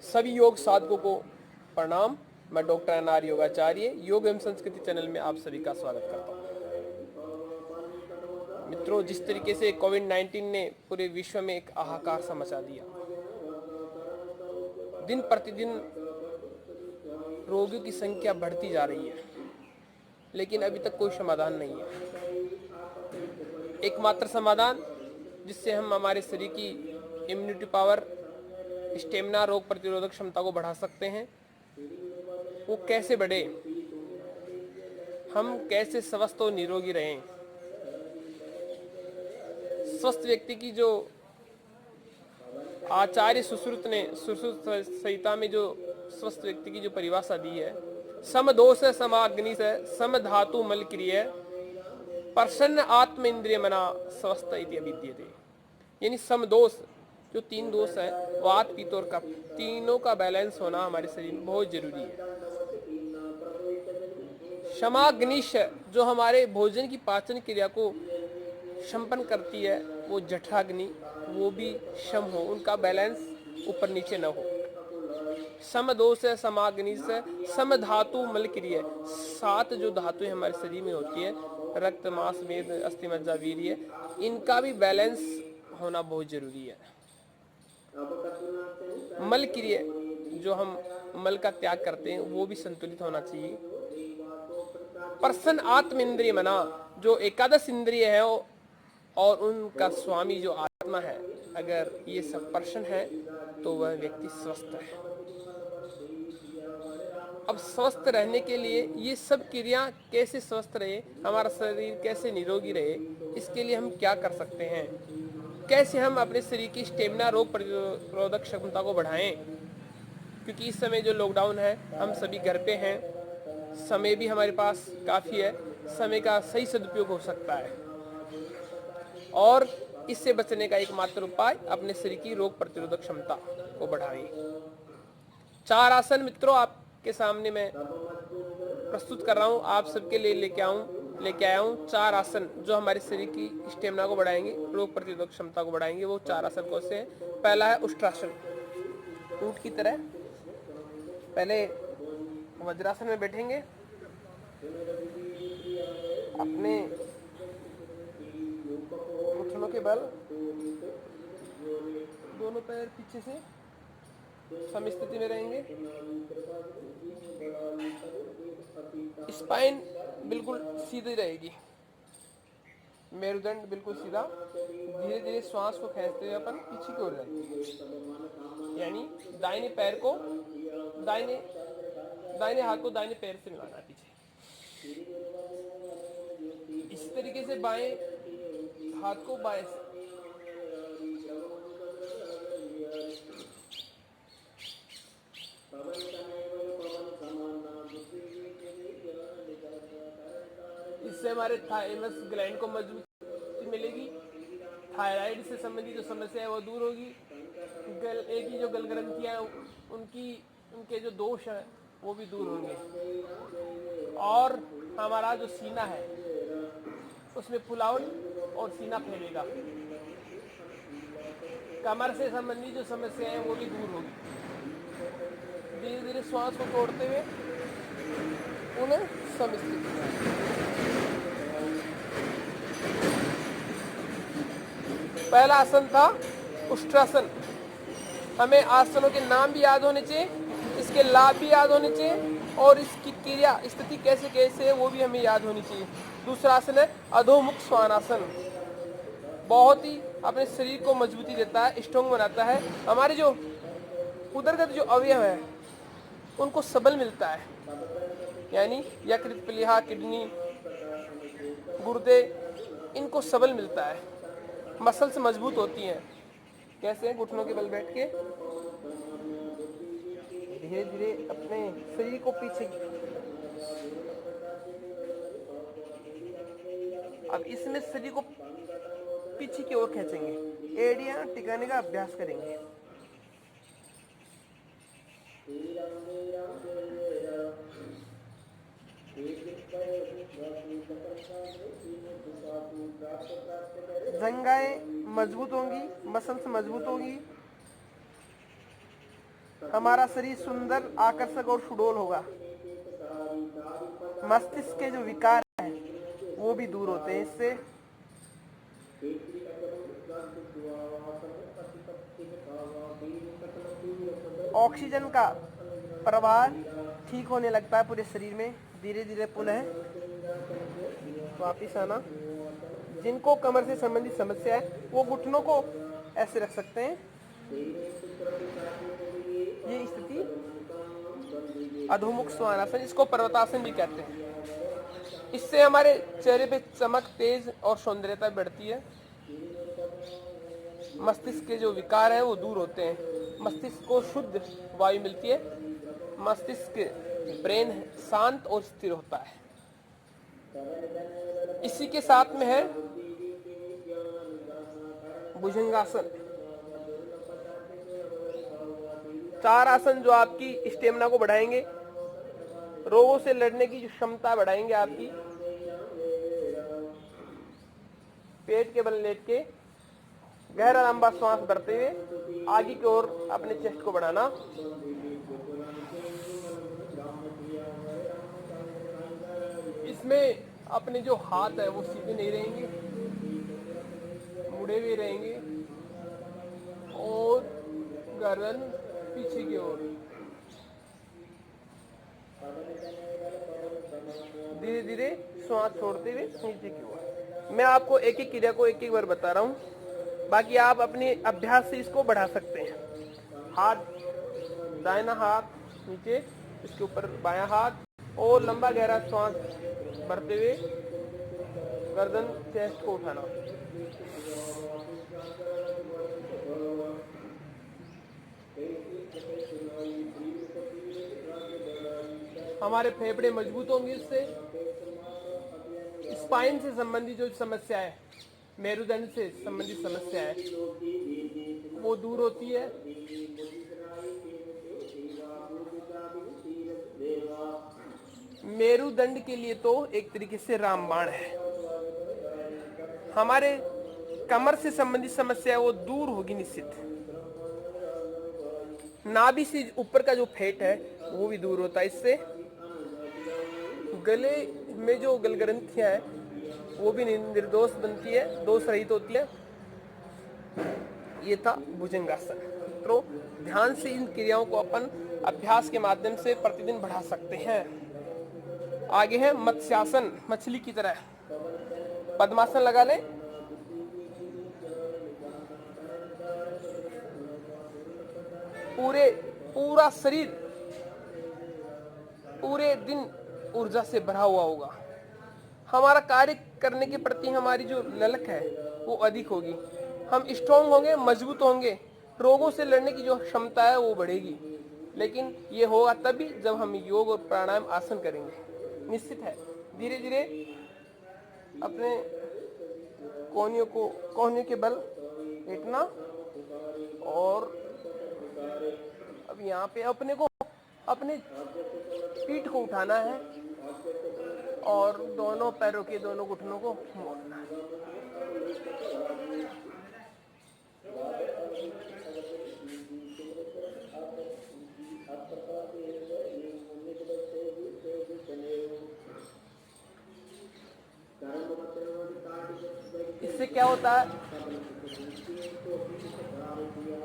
सभी योग साधकों को प्रणाम। मैं डॉक्टर एन.आर. योगाचार्य योग एवं संस्कृति चैनल में आप सभी का स्वागत करता हूँ। मित्रों, जिस तरीके से कोविड-19 ने पूरे विश्व में एक हाहाकार सा मचा दिया, दिन प्रतिदिन रोगियों की संख्या बढ़ती जा रही है, लेकिन अभी तक कोई समाधान नहीं है। एकमात्र समाधान जिससे हम हमारे शरीर की इम्यूनिटी पावर, स्टेमिना, रोग प्रतिरोधक क्षमता को बढ़ा सकते हैं, वो कैसे बढ़े, हम कैसे स्वस्थ और निरोगी रहें। स्वस्थ व्यक्ति की जो आचार्य सुश्रुत ने सुश्रुत संहिता में जो स्वस्थ व्यक्ति की जो परिभाषा दी है, समदोष समाग्नि से सम धातु मल क्रिय प्रसन्न आत्म इंद्रिय मना स्वस्थ इति अभिद्यते। यानी समदोष, जो तीन दोष है, वात पित्त और कफ, तीनों का बैलेंस होना हमारे शरीर में बहुत जरूरी है। क्षमाग्निश, जो हमारे भोजन की पाचन क्रिया को संपन्न करती है, वो जठराग्नि, वो भी क्षम हो, उनका बैलेंस ऊपर नीचे न हो। समदोष है, समाग्नि से सम धातु मल क्रिय, 7 जो धातुएं हमारे शरीर में होती है, रक्त, मांस, मेद, अस्थि, मज्जा, वीर्य, इनका भी बैलेंस होना बहुत जरूरी है। मल क्रिय, जो हम मल का त्याग करते हैं, वो भी संतुलित होना चाहिए। प्रसन्न आत्म इंद्रिय मना, जो एकादश इंद्रिय है और उनका स्वामी जो आत्मा है, अगर ये सब प्रसन्न है तो वह व्यक्ति स्वस्थ है। अब स्वस्थ रहने के लिए ये सब क्रिया कैसे स्वस्थ रहे, हमारा शरीर कैसे निरोगी रहे, इसके लिए हम क्या कर सकते हैं, कैसे हम अपने शरीर की स्टेमिना, रोग प्रतिरोधक क्षमता को बढ़ाएं। क्योंकि इस समय जो लॉकडाउन है, हम सभी घर पे हैं, समय भी हमारे पास काफ़ी है, समय का सही सदुपयोग हो सकता है। और इससे बचने का एकमात्र उपाय अपने शरीर की रोग प्रतिरोधक क्षमता को बढ़ाएं। 4 आसन मित्रों आपके सामने मैं प्रस्तुत कर रहा हूँ, आप सबके लिए लेके आया हूँ 4 आसन जो हमारे शरीर की स्टेमिना को बढ़ाएंगे, रोग प्रतिरोधक क्षमता को बढ़ाएंगे। वो 4 आसन कौन से हैं? पहला है उष्ट्रासन, ऊंट की तरह। पहले वज्रासन में बैठेंगे, अपने घुटनों के बल दोनों पैर पीछे से समस्थिति में रहेंगे, स्पाइन बिल्कुल सीधी रहेगी, मेरुदंड बिल्कुल सीधा। धीरे धीरे श्वास को खींचते हुए अपन पीछे की ओर जाएंगे, यानी दाहिने पैर को दाहिने हाथ को दाहिने पैर से मिलाना है पीछे। इसी तरीके से बाएं हाथ को बाएं से, इससे हमारे थाइमस ग्लैंड को मजबूती मिलेगी, थायराइड से संबंधित जो समस्या है वो दूर होगी, गले की जो गल ग्रंथियां उनके जो दोष है वो भी दूर होंगे। और हमारा जो सीना है उसमें फुलावट और सीना फैलेगा, कमर से संबंधित जो समस्या है वो भी दूर होगी। धीरे धीरे श्वास को छोड़ते हुए उन्हें समस्थित। पहला आसन था उष्ट्रासन। हमें आसनों के नाम भी याद होने चाहिए, इसके लाभ भी याद होने चाहिए, और इसकी क्रिया स्थिति कैसे कैसे है वो भी हमें याद होनी चाहिए। दूसरा आसन है अधोमुख श्वानासन। बहुत ही अपने शरीर को मजबूती देता है, स्ट्रॉन्ग बनाता है। हमारे जो उदरगत जो अवयव है उनको सबल मिलता है, यानी यकृत, प्लीहा, किडनी, गुर्दे, इनको सबल मिलता है, मसल्स मजबूत होती हैं। कैसे? घुटनों के बल बैठ के धीरे धीरे अपने शरीर को पीछे, अब इसमें शरीर को पीछे की ओर खींचेंगे, एड़ियां टिकाने का अभ्यास करेंगे। जंघाएं मजबूत होंगी, मसल्स मजबूत होंगी। हमारा शरीर सुंदर, आकर्षक और सुडौल होगा। मस्तिष्क के जो विकार हैं वो भी दूर होते हैं इससे। ऑक्सीजन का प्रवाह ठीक होने लगता है पूरे शरीर में, धीरे धीरे पुनः वापिस आना। जिनको कमर से संबंधित समस्या है वो घुटनों को ऐसे रख सकते हैं, ये स्थिति अधोमुख श्वानासन, इसको पर्वतासन भी कहते हैं। इससे हमारे चेहरे पे चमक, तेज और सौंदर्यता बढ़ती है। मस्तिष्क के जो विकार है वो दूर होते हैं, मस्तिष्क को शुद्ध वायु मिलती है, मस्तिष्क ब्रेन शांत और स्थिर होता है। इसी के साथ में है भुजंगासन। 4 आसन जो आपकी स्टेमिना को बढ़ाएंगे, रोगों से लड़ने की जो क्षमता बढ़ाएंगे आपकी। पेट के बल लेट के गहरा लंबा श्वास भरते हुए आगे की ओर अपने चेस्ट को बढ़ाना। इसमें अपने जो हाथ है वो सीधे नहीं रहेंगे, मुड़े हुए रहेंगे और गर्दन पीछे की ओर। धीरे धीरे श्वास छोड़ते हुए नीचे की ओर। मैं आपको एक एक क्रिया को एक एक बार बता रहा हूँ, बाकी आप अपने अभ्यास से इसको बढ़ा सकते हैं। हाथ, दाहिना हाथ नीचे, इसके ऊपर बायां हाथ और लंबा गहरा श्वास भरते हुए गर्दन, चेस्ट को उठाना। हमारे फेफड़े मजबूत होंगे इससे। स्पाइन से संबंधित जो समस्या है, मेरुदंड से संबंधित समस्या है, वो दूर होती है। मेरुदंड के लिए तो एक तरीके से रामबाण है। हमारे कमर से संबंधित समस्या है वो दूर होगी निश्चित। नाभि से ऊपर का जो फैट है वो भी दूर होता है इससे। गले में जो गलग्रंथियां हैं वो भी निर्दोष बनती है, दोष रहित होती है। ये था भुजंगासन। तो ध्यान से इन क्रियाओं को अपन अभ्यास के माध्यम से प्रतिदिन बढ़ा सकते हैं। आगे है मत्स्यासन, मछली की तरह। पद्मासन लगा लें। पूरा शरीर पूरे दिन ऊर्जा से भरा हुआ होगा। हमारा कार्य करने के प्रति हमारी जो ललक है वो अधिक होगी। हम स्ट्रांग होंगे, मजबूत होंगे, रोगों से लड़ने की जो क्षमता है वो बढ़ेगी। लेकिन ये होगा तभी जब हम योग और प्राणायाम आसन करेंगे। निश्चित है धीरे धीरे अपने कोहनियों के बल लेटना और अब यहाँ पे अपने को अपने पीठ को उठाना है और दोनों पैरों के दोनों घुटनों को मोड़ना है। इससे क्या होता है,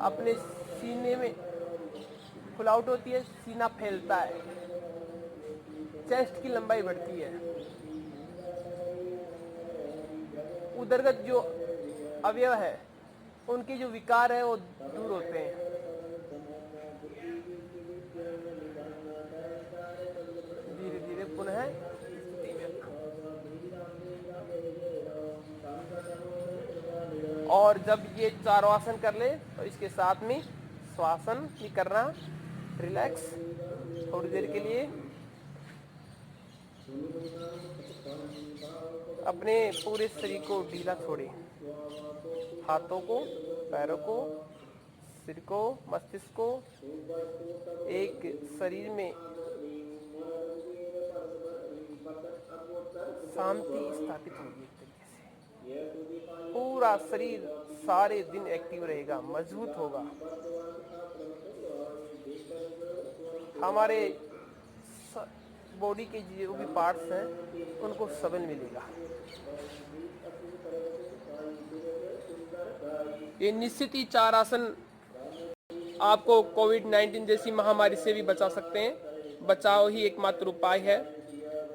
अपने सीने में फुलावट होती है, सीना फैलता है, चेस्ट की लंबाई बढ़ती है, उदरगत जो अवयव है उनके जो विकार है वो दूर होते हैं। धीरे धीरे पुनः और जब ये चारों आसन कर ले तो इसके साथ में श्वासन भी करना। रिलैक्स थोड़ी देर के लिए अपने पूरे शरीर को ढीला छोड़े, हाथों को, पैरों को, सिर को, मस्तिष्क को। एक शरीर में शांति स्थापित होगी। एक तरीके से पूरा शरीर सारे दिन एक्टिव रहेगा, मजबूत होगा। हमारे बॉडी के जो भी पार्ट्स हैं उनको सबल मिलेगा। ये निश्चित ही 4 आसन आपको कोविड-19 जैसी महामारी से भी बचा सकते हैं। बचाव ही एकमात्र उपाय है,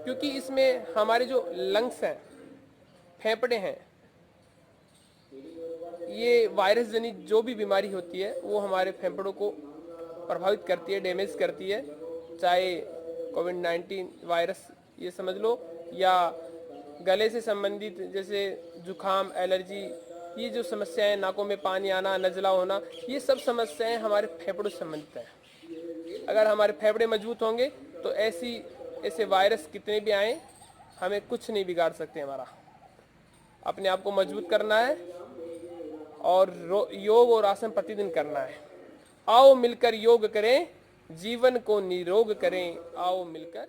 क्योंकि इसमें हमारे जो लंग्स हैं, फेफड़े हैं, ये वायरस जनित जो भी बीमारी होती है वो हमारे फेफड़ों को प्रभावित करती है, डैमेज करती है। चाहे कोविड-19 वायरस ये समझ लो, या गले से संबंधित जैसे जुखाम, एलर्जी, ये जो समस्याएं, नाकों में पानी आना, नज़ला होना, ये सब समस्याएं हमारे फेफड़ों से संबंधित हैं। अगर हमारे फेफड़े मजबूत होंगे तो ऐसे वायरस कितने भी आए हमें कुछ नहीं बिगाड़ सकते। हमारा अपने आप को मजबूत करना है और योग और आसन प्रतिदिन करना है। आओ मिलकर योग करें, जीवन को निरोग करें। आओ मिलकर